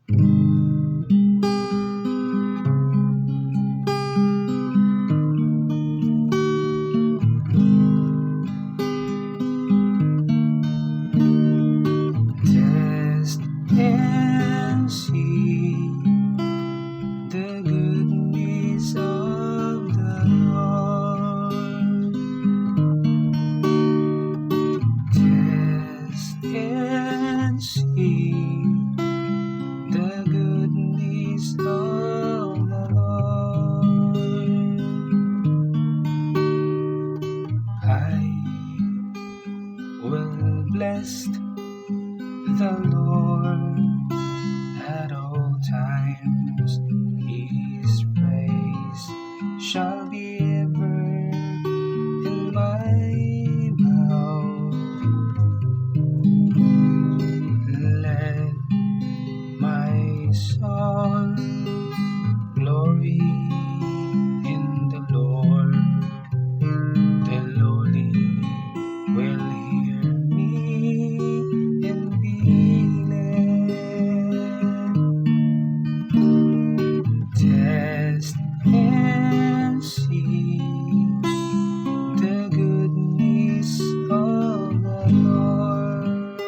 Test and see the goodness of the Lord. Test and see the goodness of the Lord. I will bless the Lord at all times. His praise shall be ever in my mouth. Let my soul glory in the Lord. The lowly will hear me and be glad. Test and see the goodness of the Lord.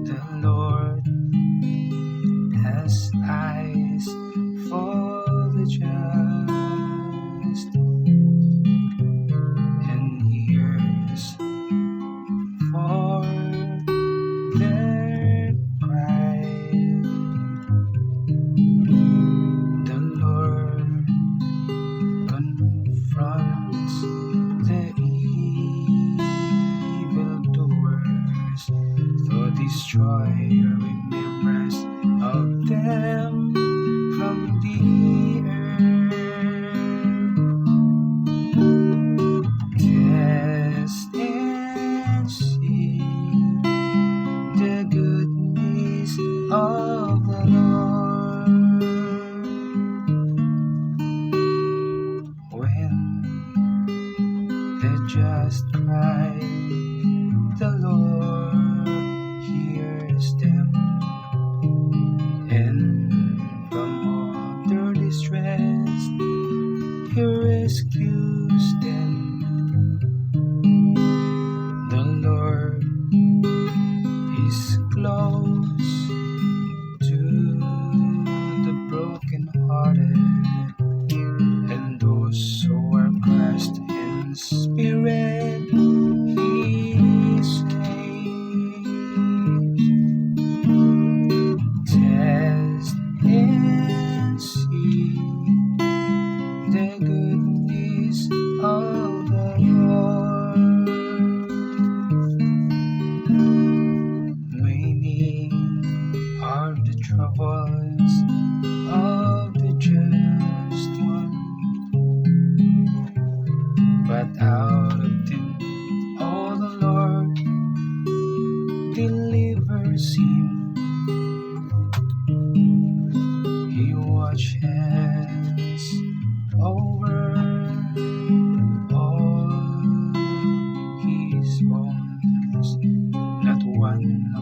The Lord has eyes for the just and ears for their cry. The Lord confronts the evildoers to destroy remembrance of them from the earth. Test and see the goodness of the Lord. When the just cry, the Lord hears them, and from all their distress He rescues them. The Lord is close to the brokenhearted, and those who are crushed in spirit He saves. Test and see the goodness of the Lord. Many are the troubles of the just one, but out of them all the Lord delivers him. He watches over all his bones, not one